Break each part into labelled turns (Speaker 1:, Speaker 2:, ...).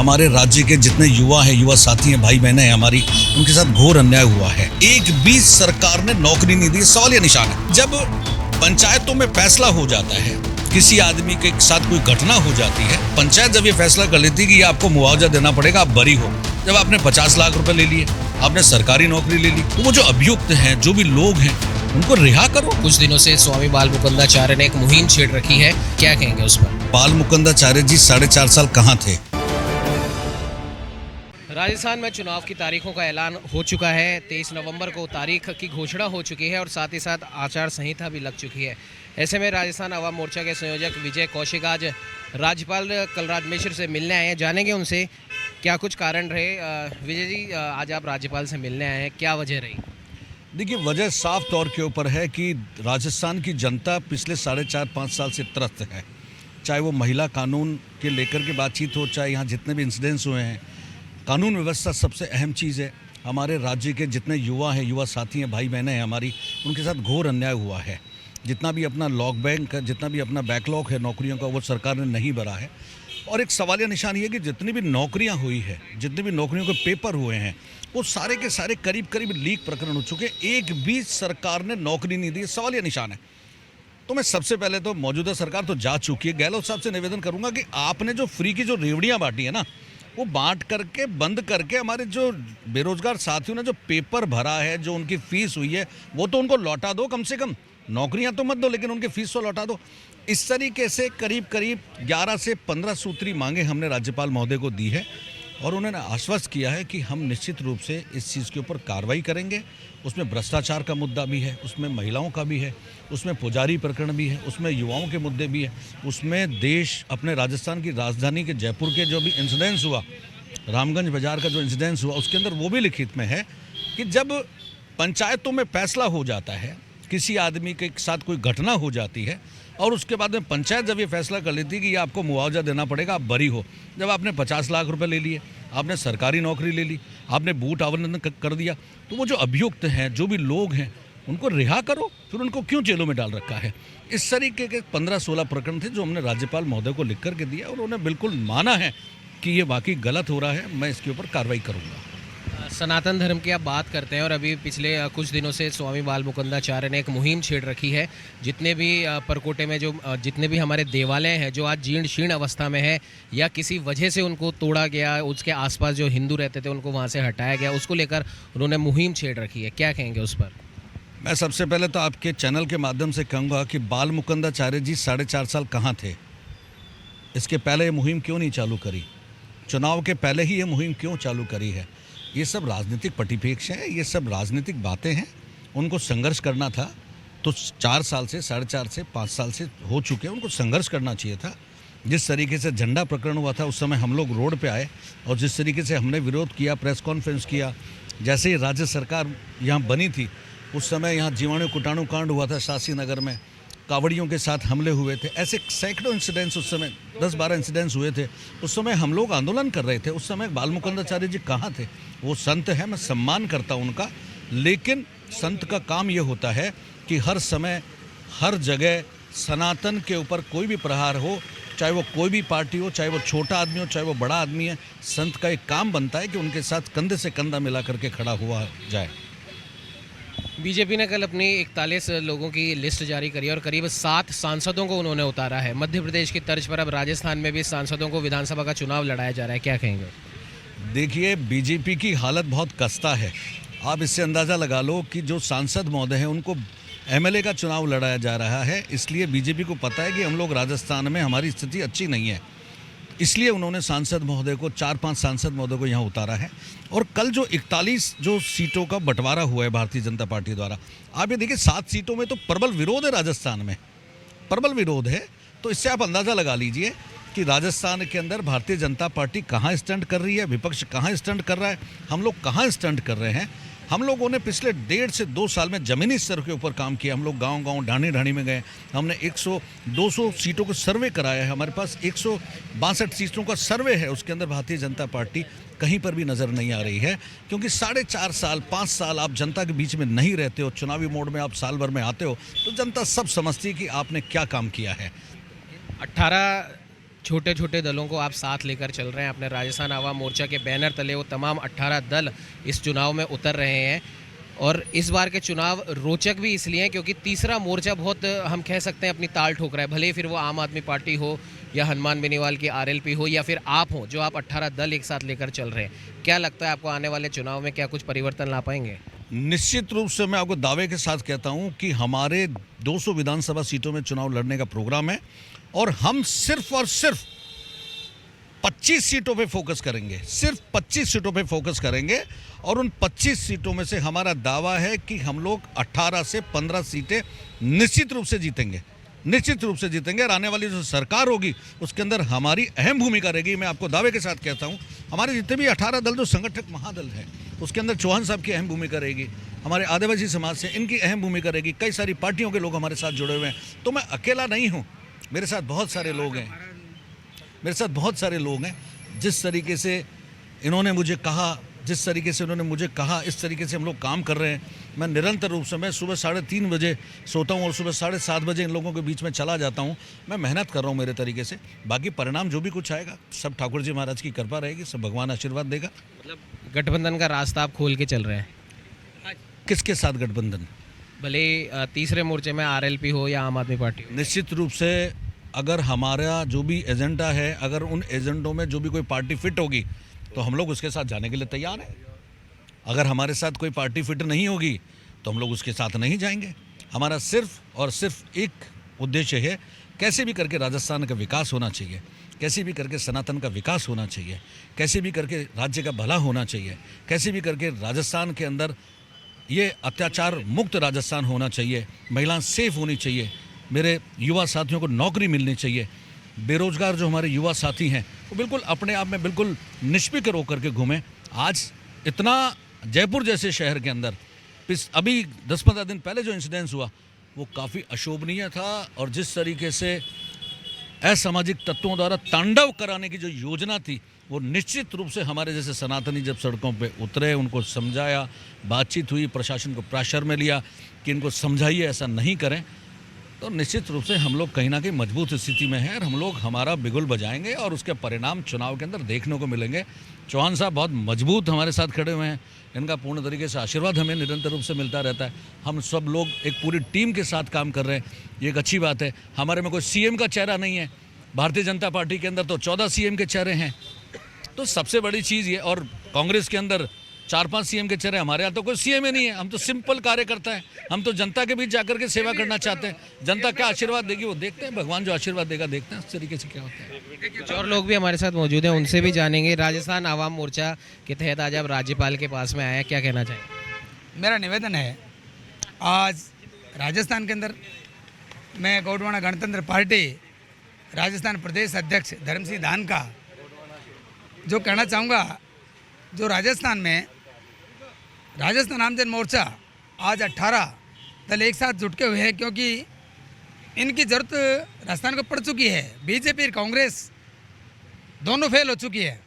Speaker 1: हमारे राज्य के जितने युवा हैं, युवा साथी हैं, भाई बहनें हैं हमारी, उनके साथ घोर अन्याय हुआ है। एक भी सरकार ने नौकरी नहीं दी, सवाल ये निशान है। जब पंचायतों में फैसला हो जाता है, किसी आदमी के साथ कोई घटना हो जाती है, पंचायत जब ये फैसला कर लेती है कि ये आपको मुआवजा देना पड़ेगा, आप बरी हो। जब आपने 50 लाख रुपए ले लिए, आपने सरकारी नौकरी ले ली, तो वो जो अभियुक्त हैं, जो भी लोग हैं, उनको रिहा करो।
Speaker 2: कुछ दिनों से स्वामी बाल मुकुंदाचार्य ने एक मुहिम छेड़ रखी है, क्या कहेंगे उस पर?
Speaker 1: बाल मुकुंदाचार्य जी 4.5 साल कहाँ थे?
Speaker 2: राजस्थान में चुनाव की तारीखों का ऐलान हो चुका है। 23 नवंबर को तारीख की घोषणा हो चुकी है और साथ ही साथ आचार संहिता भी लग चुकी है। ऐसे में राजस्थान आवाम मोर्चा के संयोजक विजय कौशिक आज राज्यपाल कलराज मिश्र से मिलने आए हैं। जानेंगे उनसे क्या कुछ कारण रहे। विजय जी, आज आप राज्यपाल से मिलने आए हैं, क्या वजह रही?
Speaker 1: देखिए, वजह साफ तौर के ऊपर है कि राजस्थान की जनता पिछले 4.5-5 साल से त्रस्त है। चाहे वो महिला कानून के लेकर के बातचीत हो, चाहे यहाँ जितने भी इंसिडेंट्स हुए हैं, कानून व्यवस्था सबसे अहम चीज़ है। हमारे राज्य के जितने युवा हैं, युवा साथी हैं, भाई बहनें हैं हमारी, उनके साथ घोर अन्याय हुआ है। जितना भी अपना लॉक बैंक, जितना भी अपना बैकलॉग है नौकरियों का, वो सरकार ने नहीं भरा है। और एक सवालिया निशान ये कि जितनी भी नौकरियां हुई है, जितने भी नौकरियों के पेपर हुए हैं, वो सारे के सारे करीब करीब लीक प्रकरण हो चुके। एक भी सरकार ने नौकरी नहीं दी, सवालिया निशान है। तो मैं सबसे पहले तो मौजूदा सरकार तो जा चुकी है। गहलोत साहब से निवेदन करूंगा कि आपने जो फ्री की जो रेवड़ियाँ बांटी है ना, वो बांट करके बंद करके हमारे जो बेरोजगार साथियों ने जो पेपर भरा है, जो उनकी फीस हुई है, वो तो उनको लौटा दो। कम से कम नौकरियां तो मत दो, लेकिन उनकी फीस तो लौटा दो। इस तरीके से करीब करीब 11 से 15 सूत्री मांगे हमने राज्यपाल महोदय को दी है और उन्होंने आश्वस्त किया है कि हम निश्चित रूप से इस चीज़ के ऊपर कार्रवाई करेंगे। उसमें भ्रष्टाचार का मुद्दा भी है, उसमें महिलाओं का भी है, उसमें पुजारी प्रकरण भी है, उसमें युवाओं के मुद्दे भी है, उसमें देश अपने राजस्थान की राजधानी के जयपुर के जो भी इंसिडेंट्स हुआ, रामगंज बाजार का जो इंसिडेंट्स हुआ, उसके अंदर वो भी लिखित में है कि जब पंचायतों में फैसला हो जाता है, किसी आदमी के साथ कोई घटना हो जाती है और उसके बाद में पंचायत जब ये फैसला कर लेती है कि ये आपको मुआवजा देना पड़ेगा, आप बरी हो। जब आपने 50 लाख रुपए ले लिए, आपने सरकारी नौकरी ले ली, आपने बूट आवंटन कर दिया, तो वो जो अभियुक्त हैं, जो भी लोग हैं, उनको रिहा करो। फिर उनको क्यों जेलों में डाल रखा है? इस तरीके के 15-16 प्रकरण थे जो हमने राज्यपाल महोदय को लिख करके दिया और उन्होंने बिल्कुल माना है कि ये वाकई गलत हो रहा है। मैं इसके ऊपर कार्रवाई करूँगा।
Speaker 2: सनातन धर्म की आप बात करते हैं और अभी पिछले कुछ दिनों से स्वामी बाल मुकुंदाचार्य ने एक मुहिम छेड़ रखी है। जितने भी परकोटे में जो जितने भी हमारे देवालय हैं जो आज जीर्ण शीर्ण अवस्था में है या किसी वजह से उनको तोड़ा गया, उसके आसपास जो हिंदू रहते थे उनको वहाँ से हटाया गया, उसको लेकर उन्होंने मुहिम छेड़ रखी है, क्या कहेंगे उस पर?
Speaker 1: मैं सबसे पहले तो आपके चैनल के माध्यम से कहूँगा कि बाल मुकुंदाचार्य जी 4.5 साल कहाँ थे? इसके पहले ये मुहिम क्यों नहीं चालू करी? चुनाव के पहले ही ये मुहिम क्यों चालू करी है? ये सब राजनीतिक परिप्रेक्ष्य है, ये सब राजनीतिक बातें हैं। उनको संघर्ष करना था तो 4 साल से, 4.5 से 5 साल से हो चुके हैं, उनको संघर्ष करना चाहिए था। जिस तरीके से झंडा प्रकरण हुआ था, उस समय हम लोग रोड पे आए और जिस तरीके से हमने विरोध किया, प्रेस कॉन्फ्रेंस किया, जैसे ही राज्य सरकार यहाँ बनी थी, उस समय यहाँ जीवाणु कुटाणु कांड हुआ था शासी नगर में, कावड़ियों के साथ हमले हुए थे। ऐसे सैकड़ों इंसिडेंट्स उस समय 10-12 इंसिडेंट्स हुए थे। उस समय हम लोग आंदोलन कर रहे थे। उस समय बाल मुकुंदाचार्य जी कहाँ थे? वो संत है, मैं सम्मान करता हूँ उनका, लेकिन संत का काम ये होता है कि हर समय हर जगह सनातन के ऊपर कोई भी प्रहार हो, चाहे वो कोई भी पार्टी हो, चाहे वो छोटा आदमी हो, चाहे वो बड़ा आदमी है, संत का एक काम बनता है कि उनके साथ कंधे से कंधा मिला करके खड़ा हुआ जाए।
Speaker 2: बीजेपी ने कल अपनी 41 लोगों की लिस्ट जारी करी और करीब 7 सांसदों को उन्होंने उतारा है। मध्य प्रदेश की तर्ज पर अब राजस्थान में भी सांसदों को विधानसभा का चुनाव लड़ाया जा रहा है, क्या कहेंगे?
Speaker 1: देखिए, बीजेपी की हालत बहुत कस्ता है। आप इससे अंदाज़ा लगा लो कि जो सांसद महोदय हैं उनको एमएलए का चुनाव लड़ाया जा रहा है। इसलिए बीजेपी को पता है कि हम लोग राजस्थान में, हमारी स्थिति अच्छी नहीं है, इसलिए उन्होंने सांसद महोदय को, 4-5 सांसद महोदय को यहाँ उतारा है। और कल जो 41 जो सीटों का बंटवारा हुआ है भारतीय जनता पार्टी द्वारा, आप ये देखिए 7 सीटों में तो प्रबल विरोध है। राजस्थान में प्रबल विरोध है, तो इससे आप अंदाज़ा लगा लीजिए कि राजस्थान के अंदर भारतीय जनता पार्टी कहाँ स्टंट कर रही है, विपक्ष कहाँ स्टंट कर रहा है, हम लोग कहाँ स्टंट कर रहे हैं। हम लोगों ने पिछले 1.5 से 2 साल में ज़मीनी स्तर के ऊपर काम किया। हम लोग गांव-गांव, ढाणी-ढाणी में गए, हमने 100-200 सीटों को सर्वे कराया है। हमारे पास 162 सीटों का सर्वे है, उसके अंदर भारतीय जनता पार्टी कहीं पर भी नज़र नहीं आ रही है। क्योंकि 4.5 साल, 5 साल आप जनता के बीच में नहीं रहते हो, चुनावी मोड में आप साल भर में आते हो, तो जनता सब समझती है कि आपने क्या काम किया है।
Speaker 2: 18 छोटे छोटे दलों को आप साथ लेकर चल रहे हैं। अपने राजस्थान आवाम मोर्चा के बैनर तले वो तमाम 18 दल इस चुनाव में उतर रहे हैं और इस बार के चुनाव रोचक भी इसलिए हैं क्योंकि तीसरा मोर्चा बहुत हम कह सकते हैं अपनी ताल ठोक रहा है। भले ही फिर वो आम आदमी पार्टी हो या हनुमान बेनीवाल की आरएलपी हो या फिर आप हो, जो आप 18 दल एक साथ लेकर चल रहे हैं। क्या लगता है आपको आने वाले चुनाव में क्या कुछ परिवर्तन ला पाएंगे?
Speaker 1: निश्चित रूप से मैं आपको दावे के साथ कहता हूं कि हमारे 200 विधानसभा सीटों में चुनाव लड़ने का प्रोग्राम है और हम सिर्फ और सिर्फ 25 सीटों पे फोकस करेंगे, सिर्फ 25 सीटों पे फोकस करेंगे और उन 25 सीटों में से हमारा दावा है कि हम लोग 18 से 15 सीटें निश्चित रूप से जीतेंगे, निश्चित रूप से जीतेंगे। और आने वाली जो सरकार होगी उसके अंदर हमारी अहम भूमिका रहेगी। मैं आपको दावे के साथ कहता हूं, हमारे जितने भी 18 दल जो संगठक महादल है उसके अंदर चौहान साहब की अहम भूमिका रहेगी, हमारे आदिवासी समाज से इनकी अहम भूमिका रहेगी, कई सारी पार्टियों के लोग हमारे साथ जुड़े हुए हैं। तो मैं अकेला नहीं हूँ, मेरे साथ बहुत सारे लोग हैं, मेरे साथ बहुत सारे लोग हैं। जिस तरीके से इन्होंने मुझे कहा, जिस तरीके से उन्होंने मुझे कहा, इस तरीके से हम लोग काम कर रहे हैं। मैं निरंतर रूप से, मैं सुबह 3:30 बजे सोता हूँ और सुबह 7:30 बजे इन लोगों के बीच में चला जाता हूँ। मैं मेहनत कर रहा हूँ मेरे तरीके से। बाकी परिणाम जो भी कुछ आएगा सब ठाकुर जी महाराज की कृपा रहेगी, सब भगवान आशीर्वाद देगा।
Speaker 2: मतलब गठबंधन का रास्ता आप खोल के चल रहे हैं?
Speaker 1: किसके साथ गठबंधन?
Speaker 2: भले तीसरे मोर्चे में आरएलपी हो या आम आदमी पार्टी हो।
Speaker 1: निश्चित रूप से अगर हमारा जो भी एजेंडा है, अगर उन एजेंडों में जो भी कोई पार्टी फिट होगी तो हम लोग उसके साथ जाने के लिए तैयार हैं। अगर हमारे साथ कोई पार्टी फिट नहीं होगी तो हम लोग उसके साथ नहीं जाएंगे। हमारा सिर्फ और सिर्फ एक उद्देश्य है, कैसे भी करके राजस्थान का विकास होना चाहिए, कैसे भी करके सनातन का विकास होना चाहिए, कैसे भी करके राज्य का भला होना चाहिए, कैसे भी करके राजस्थान के अंदर ये अत्याचार मुक्त राजस्थान होना चाहिए, महिलाएं सेफ होनी चाहिए, मेरे युवा साथियों को नौकरी मिलनी चाहिए। बेरोजगार जो हमारे युवा साथी हैं वो बिल्कुल अपने आप में बिल्कुल निष्फिक्र होकर के घूमें। आज इतना जयपुर जैसे शहर के अंदर अभी 10-15 दिन पहले जो इंसिडेंस हुआ वो काफ़ी अशोभनीय था और जिस तरीके से असामाजिक तत्वों द्वारा तांडव कराने की जो योजना थी वो निश्चित रूप से हमारे जैसे सनातनी जब सड़कों पे उतरे, उनको समझाया, बातचीत हुई, प्रशासन को प्रेशर में लिया कि इनको समझाइए ऐसा नहीं करें, तो निश्चित रूप से हम लोग कहीं ना कहीं मजबूत स्थिति में हैं और हम लोग हमारा बिगुल बजाएंगे और उसके परिणाम चुनाव के अंदर देखने को मिलेंगे। चौहान साहब बहुत मजबूत हमारे साथ खड़े हुए हैं, इनका पूर्ण तरीके से आशीर्वाद हमें निरंतर रूप से मिलता रहता है। हम सब लोग एक पूरी टीम के साथ काम कर रहे हैं, ये एक अच्छी बात है। हमारे में कोई सीएम का चेहरा नहीं है, भारतीय जनता पार्टी के अंदर तो 14 सीएम के चेहरे हैं, तो सबसे बड़ी चीज़ ये। और कांग्रेस के अंदर 4-5 सीएम के चेहरे, हमारे यहाँ तो कोई सीएम ही नहीं है। हम तो सिंपल कार्यकर्ता है, हम तो जनता के बीच जाकर के सेवा करना चाहते हैं। जनता क्या आशीर्वाद देगी वो देखते हैं, भगवान जो आशीर्वाद देगा देखते हैं उस तरीके से क्या होता है।
Speaker 2: कुछ और लोग भी हमारे साथ मौजूद हैं, उनसे भी जानेंगे। राजस्थान आवाम मोर्चा के तहत आज आप राज्यपाल के पास में आए हैं, क्या कहना चाहेंगे?
Speaker 3: मेरा निवेदन है, आज राजस्थान के अंदर मैं गोंडवाना गणतंत्र पार्टी राजस्थान प्रदेश अध्यक्ष धर्म सिंह दान का जो कहना चाहूँगा, जो राजस्थान में राजस्थान आम जन मोर्चा आज 18 दल एक साथ जुट के हुए हैं क्योंकि इनकी ज़रूरत राजस्थान को पड़ चुकी है। बीजेपी और कांग्रेस दोनों फेल हो चुकी है।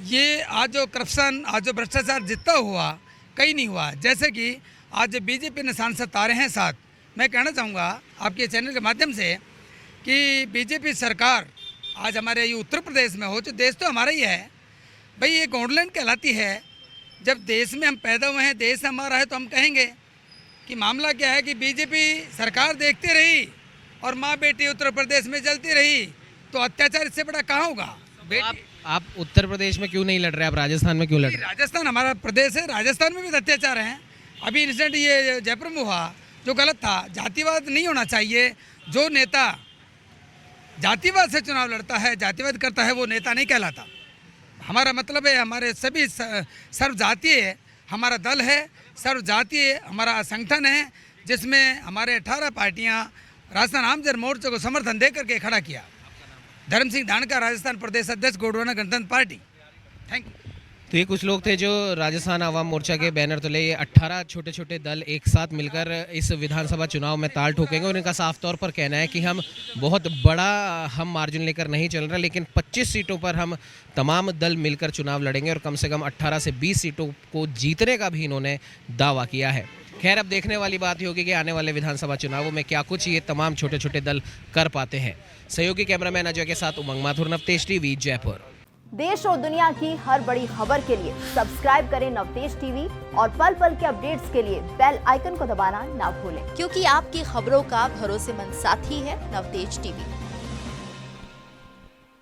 Speaker 3: ये आज जो करप्शन, आज जो भ्रष्टाचार जितना हुआ कहीं नहीं हुआ। जैसे कि आज जो बीजेपी ने सांसद तारे हैं साथ, मैं कहना चाहूँगा आपके चैनल के माध्यम से कि बीजेपी सरकार आज हमारे ये उत्तर प्रदेश में हो, तो देश तो हमारा ही है भाई, ये गोंडलैंड कहलाती है। जब देश में हम पैदा हुए हैं, देश हमारा है, तो हम कहेंगे कि मामला क्या है कि बीजेपी सरकार देखती रही और माँ बेटी उत्तर प्रदेश में जलती रही, तो अत्याचार इससे बड़ा कहाँ होगा?
Speaker 2: आप उत्तर प्रदेश में क्यों नहीं लड़ रहे, आप राजस्थान में क्यों लड़ रहे?
Speaker 3: राजस्थान हमारा प्रदेश है, राजस्थान में भी अत्याचार हैं। अभी इंसिडेंट ये जयपुर में हुआ जो गलत था। जातिवाद नहीं होना चाहिए। जो नेता जातिवाद से चुनाव लड़ता है, जातिवाद करता है, वो नेता नहीं कहलाता। हमारा मतलब है हमारे सभी सर्वजातीय हमारा दल है, सर्वजातीय हमारा संगठन है, जिसमें हमारे 18 पार्टियां राजस्थान आम जन मोर्चे को समर्थन दे करके खड़ा किया। धर्म सिंह दानका, राजस्थान प्रदेश अध्यक्ष, गोंडवाना गणतंत्र पार्टी। Thank you.
Speaker 2: तो ये कुछ लोग थे जो राजस्थान आवाम मोर्चा के बैनर तले ये 18 छोटे छोटे दल एक साथ मिलकर इस विधानसभा चुनाव में ताल ठोकेंगे और इनका साफ तौर पर कहना है कि हम बहुत बड़ा मार्जिन लेकर नहीं चल रहे, लेकिन 25 सीटों पर हम तमाम दल मिलकर चुनाव लड़ेंगे और कम से कम 18 से 20 सीटों को जीतने का भी इन्होंने दावा किया है। खैर अब देखने वाली बात होगी कि आने वाले विधानसभा चुनावों में क्या कुछ ये तमाम छोटे छोटे दल कर पाते हैं। सहयोगी कैमरामैन अजय के साथ उमंग माथुर, नवतेज टीवी, जयपुर।
Speaker 4: देश और दुनिया की हर बड़ी खबर के लिए सब्सक्राइब करें नवतेज टीवी और पल पल के अपडेट्स के लिए बेल आइकन को दबाना ना भूलें,
Speaker 5: क्योंकि आपकी खबरों का भरोसेमंद साथी है नवतेज टीवी।